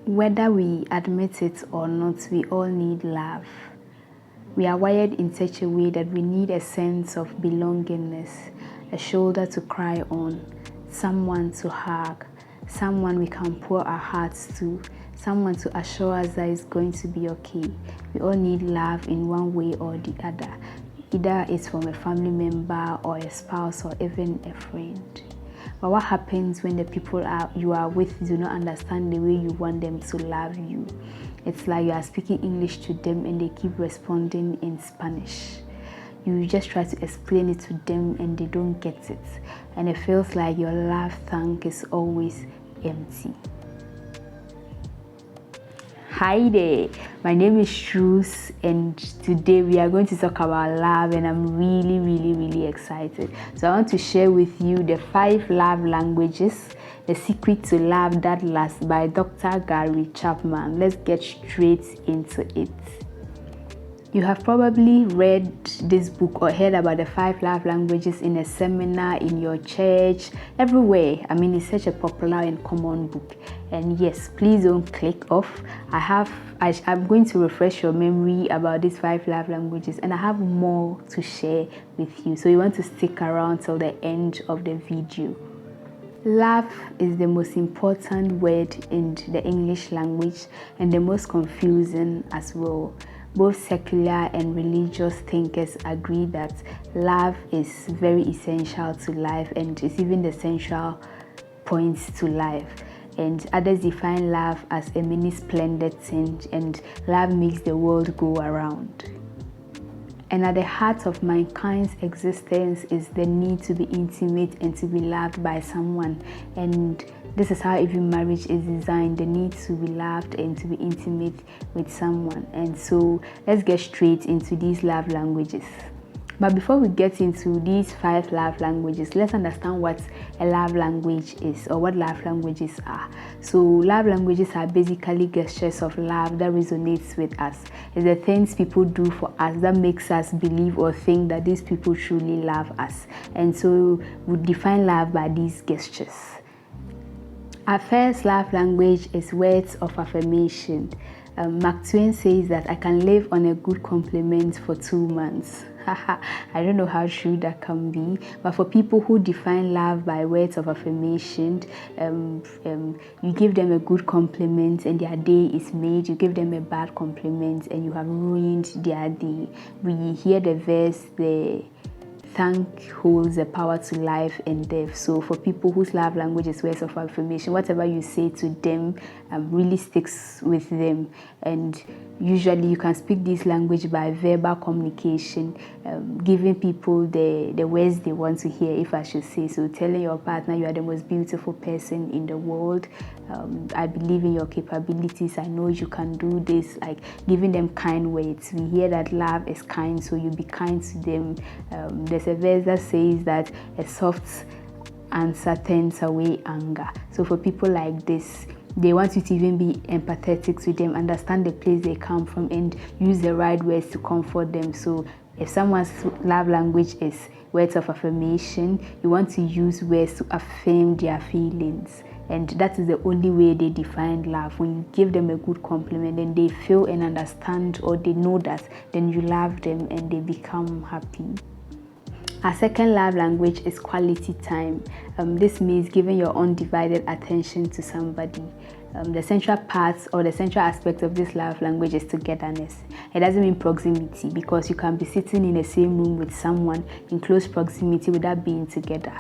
Whether we admit it or not, we all need love. We are wired in such a way that we need a sense of belongingness, a shoulder to cry on, someone to hug, someone we can pour our hearts to, someone to assure us that it's going to be okay. We all need love in one way or the other. Either it's from a family member or a spouse or even a friend. But what happens when the people you are with do not understand the way you want them to love you? It's like you are speaking English to them and they keep responding in Spanish. You just try to explain it to them and they don't get it. And it feels like your love tank is always empty. Hi there, my name is Truus and today we are going to talk about love and I'm really excited. So I want to share with you the 5 love languages, The Secret to Love That Lasts by Dr. Chapman. Let's get straight into it. You have probably read this book or heard about the 5 love languages in a seminar, in your church, everywhere. I mean, it's such a popular and common book. And yes, please don't click off. I'm going to refresh your memory about these 5 love languages, and I have more to share with you. So you want to stick around till the end of the video. Love is the most important word in the English language and the most confusing as well. Both secular and religious thinkers agree that love is very essential to life and is even the central point to life. And others define love as a mini splendid thing, and love makes the world go around. And at the heart of mankind's existence is the need to be intimate and to be loved by someone. And this is how even marriage is designed, the need to be loved and to be intimate with someone. And so let's get straight into these love languages. But before we get into these 5 love languages, let's understand what a love language is or what love languages are. So love languages are basically gestures of love that resonates with us. It's the things people do for us that makes us believe or think that these people truly love us. And so we define love by these gestures. Our first love language is words of affirmation. Mark Twain says that I can live on a good compliment for 2 months. I don't know how true that can be, but for people who define love by words of affirmation, you give them a good compliment and their day is made. You give them a bad compliment and you have ruined their day. We hear the verse, the thank holds the power to life and death. So for people whose love language is words of affirmation, whatever you say to them really sticks with them. And usually you can speak this language by verbal communication, giving people the words they want to hear, if I should say so. Telling your partner you are the most beautiful person in the world. I believe in your capabilities. I know you can do this. Like giving them kind words. We hear that love is kind, so you be kind to them. There's a verse that says that a soft answer turns away anger. So for people like this, they want you to even be empathetic to them, understand the place they come from, and use the right words to comfort them. So if someone's love language is words of affirmation, you want to use words to affirm their feelings. And that is the only way they define love. When you give them a good compliment and they feel and understand, or they know that, then you love them and they become happy. Our second love language is quality time. This means giving your undivided attention to somebody. The central part or the central aspect of this love language is togetherness. It doesn't mean proximity, because you can be sitting in the same room with someone in close proximity without being together.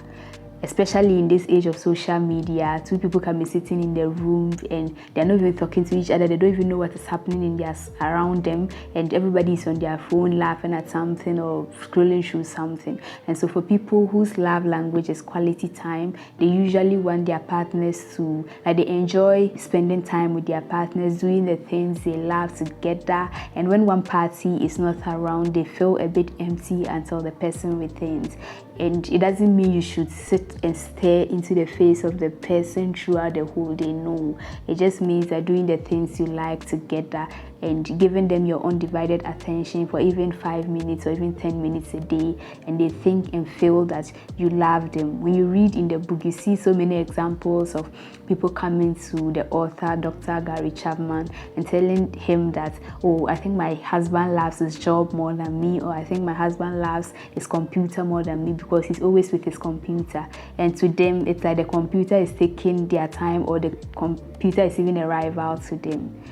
Especially in this age of social media, 2 people can be sitting in their room and they're not even talking to each other. They don't even know what is happening around them, and everybody is on their phone laughing at something or scrolling through something. And so for people whose love language is quality time, they usually want their partners to, they enjoy spending time with their partners, doing the things they love together. And when one party is not around, they feel a bit empty until the person returns. And it doesn't mean you should sit and stare into the face of the person throughout the whole day. No, it just means that doing the things you like together and giving them your undivided attention for even 5 minutes or even 10 minutes a day, and they think and feel that you love them. When you read in the book, you see so many examples of people coming to the author, Dr. Gary Chapman, and telling him that, oh, I think my husband loves his job more than me, or I think my husband loves his computer more than me because he's always with his computer. And to them, it's like the computer is taking their time, or the computer is even a rival to them.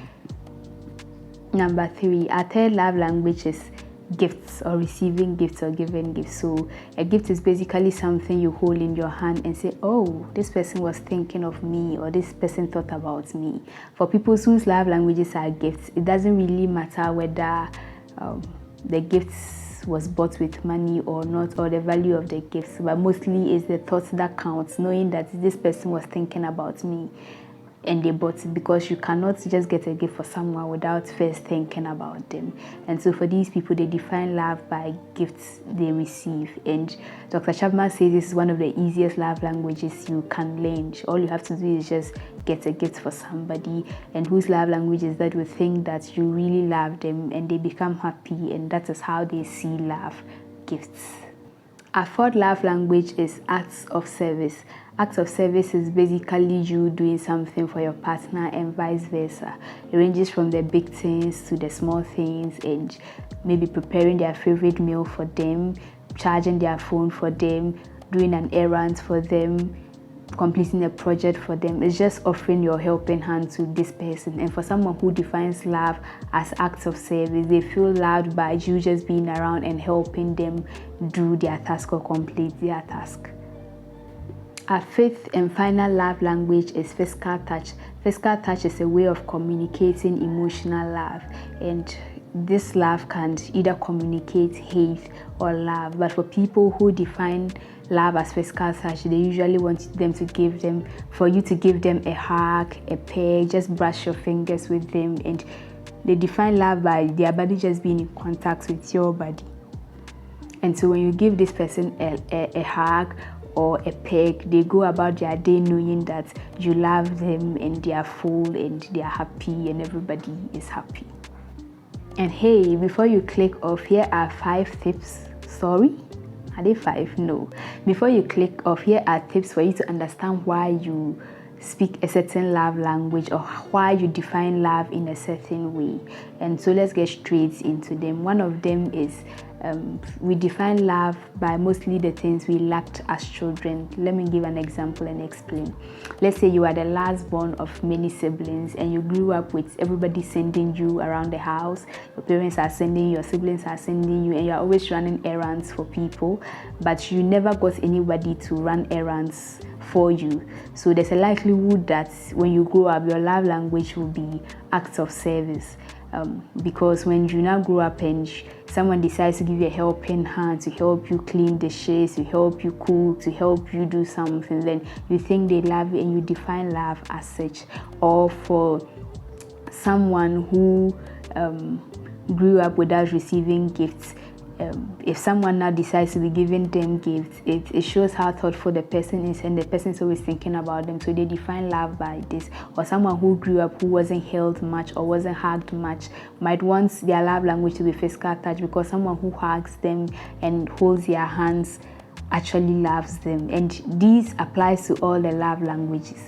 Number 3, our third love language is gifts, or receiving gifts or giving gifts. So a gift is basically something you hold in your hand and say, oh, this person was thinking of me, or this person thought about me. For people whose love languages are gifts, it doesn't really matter whether the gifts was bought with money or not, or the value of the gifts, but mostly it's the thoughts that counts, knowing that this person was thinking about me and they bought it, because you cannot just get a gift for someone without first thinking about them. And so for these people, they define love by gifts they receive. And Dr. Chapman says this is one of the easiest love languages you can learn. All you have to do is just get a gift for somebody, and whose love language is that will think that you really love them, and they become happy, and that is how they see love, gifts. Our fourth love language is acts of service. Acts of service is basically you doing something for your partner and vice versa. It ranges from the big things to the small things, and maybe preparing their favorite meal for them, charging their phone for them, doing an errand for them, completing a project for them. It's just offering your helping hand to this person. And for someone who defines love as acts of service, they feel loved by you just being around and helping them do their task or complete their task. Our fifth and final love language is fiscal touch. Fiscal touch is a way of communicating emotional love, and this love can either communicate hate or love. But for people who define love as fiscal touch, they usually want for you to give them a hug, a peg, just brush your fingers with them, and they define love by their body just being in contact with your body. And so when you give this person a hug or a peg, they go about their day knowing that you love them, and they are full, and they are happy, and everybody is happy. And hey, before you click off, here are 5 tips. Sorry? Are they 5? No. Before you click off, here are tips for you to understand why you speak a certain love language, or why you define love in a certain way. And so let's get straight into them. One of them is we define love by mostly the things we lacked as children. Let me give an example and explain. Let's say you are the last born of many siblings, and you grew up with everybody sending you around the house. Your parents are sending you, your siblings are sending you, and you're always running errands for people, but you never got anybody to run errands for you. So there's a likelihood that when you grow up, your love language will be acts of service. Because when you now grow up and someone decides to give you a helping hand, to help you clean dishes, to help you cook, to help you do something, then you think they love you, and you define love as such. Or for someone who grew up without receiving gifts, if someone now decides to be giving them gifts, it shows how thoughtful the person is, and the person is always thinking about them, so they define love by this. Or someone who grew up who wasn't held much or wasn't hugged much might want their love language to be fiscal touch, because someone who hugs them and holds their hands actually loves them. And this applies to all the love languages.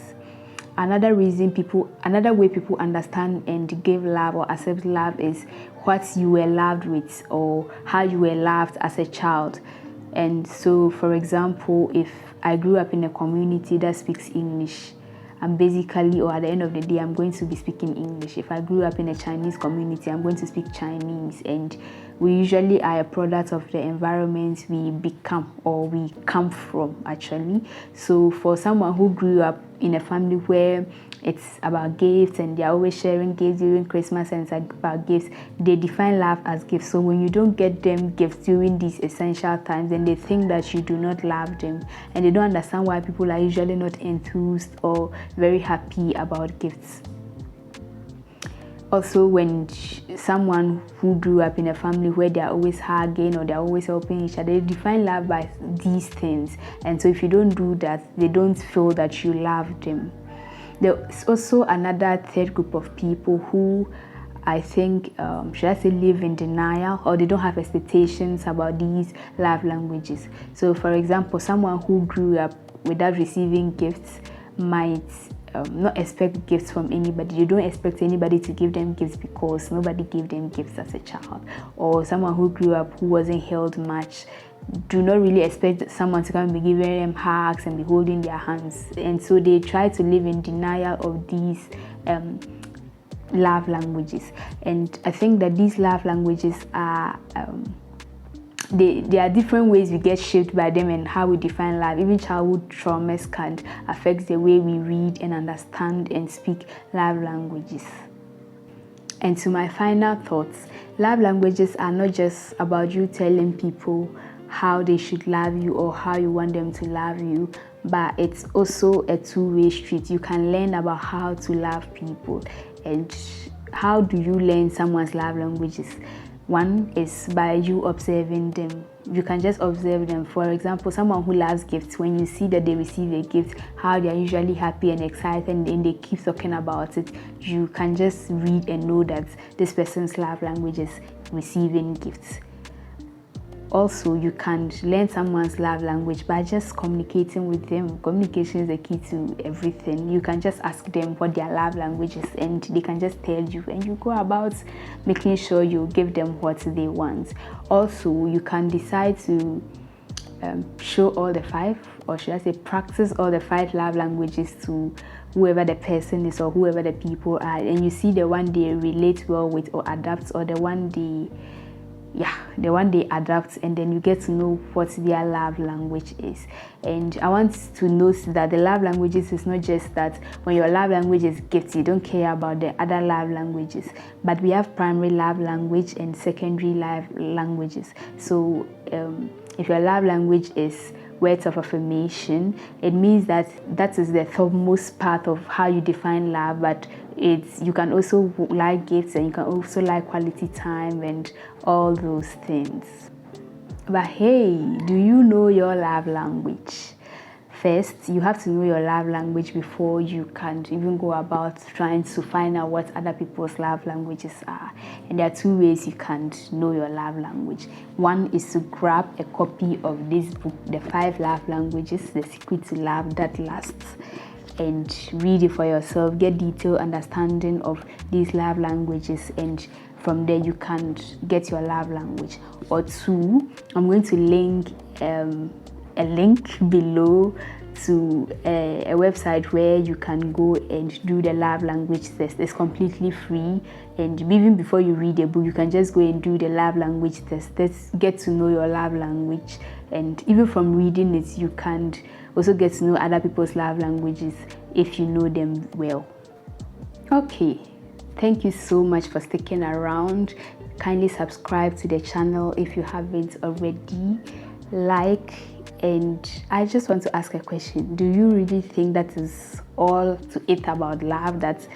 Another way people understand and give love or accept love is what you were loved with, or how you were loved as a child. And so, for example, if I grew up in a community that speaks English, I'm basically, or at the end of the day, I'm going to be speaking English. If I grew up in a Chinese community, I'm going to speak Chinese. And we usually are a product of the environment we become, or we come from, actually. So for someone who grew up in a family where it's about gifts, and they're always sharing gifts during Christmas, and it's about gifts, they define love as gifts. So when you don't get them gifts during these essential times, then they think that you do not love them, and they don't understand why people are usually not enthused or very happy about gifts. Also, when someone who grew up in a family where they're always hugging or they're always helping each other, they define love by these things. And so if you don't do that, they don't feel that you love them. There's also another third group of people who I think, should I say, live in denial, or they don't have expectations about these love languages. So for example, someone who grew up without receiving gifts might not expect gifts from anybody. You don't expect anybody to give them gifts because nobody gave them gifts as a child. Or someone who grew up who wasn't held much, do not really expect someone to come and be giving them hugs and be holding their hands. And so they try to live in denial of these love languages. And I think that these love languages are there are different ways we get shaped by them and how we define love. Even childhood traumas can affect the way we read and understand and speak love languages. And to my final thoughts, love languages are not just about you telling people how they should love you or how you want them to love you, but it's also a two-way street. You can learn about how to love people. And how do you learn someone's love languages? One is by you observing them. You can just observe them. For example, someone who loves gifts, when you see that they receive a gift, how they are usually happy and excited, and then they keep talking about it, you can just read and know that this person's love language is receiving gifts. Also, you can learn someone's love language by just communicating with them. Communication is the key to everything. You can just ask them what their love language is, and they can just tell you, and you go about making sure you give them what they want. Also, you can decide to show all the 5, or should I say practice all the 5 love languages to whoever the person is or whoever the people are, and you see the one they relate well with or adapt, or the one they adapt, and then you get to know what their love language is. And I want to note that the love languages is not just that when your love language is gifts, you don't care about the other love languages, but we have primary love language and secondary love languages. So if your love language is words of affirmation, it means that that is the topmost part of how you define love, but you can also like gifts, and you can also like quality time and all those things. But hey, do you know your love language? First, you have to know your love language before you can even go about trying to find out what other people's love languages are. And there are 2 ways you can know your love language. One is to grab a copy of this book, The 5 Love Languages, The Secret to Love That Lasts, and read it for yourself. Get detailed understanding of these love languages, and from there you can get your love language. Or 2, I'm going to link a link below to a website where you can go and do the love language test. It's completely free, and even before you read a book, you can just go and do the love language test. Let's get to know your love language, and even from reading it, you can also get to know other people's love languages if you know them well. Okay, thank you so much for sticking around. Kindly subscribe to the channel if you haven't already. Like, and I just want to ask a question. Do you really think that is all to it about love? That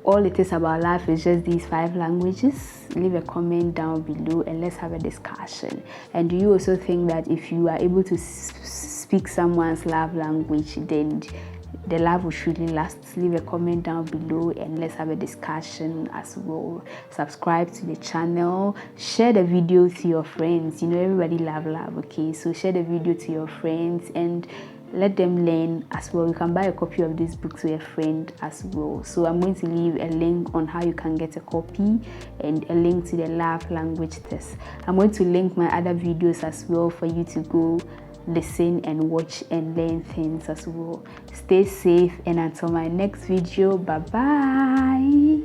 all it is about life is just these 5 languages? Leave a comment down below and let's have a discussion. And do you also think that if you are able to speak someone's love language, then the love will surely last? Leave a comment down below and let's have a discussion as well. Subscribe to the channel, share the video to your friends. You know, everybody love love, okay? So share the video to your friends and let them learn as well. You can buy a copy of this book to a friend as well. So I'm going to leave a link on how you can get a copy and a link to the love language test. I'm going to link my other videos as well for you to go listen and watch and learn things as well. Stay safe, and until my next video, bye bye.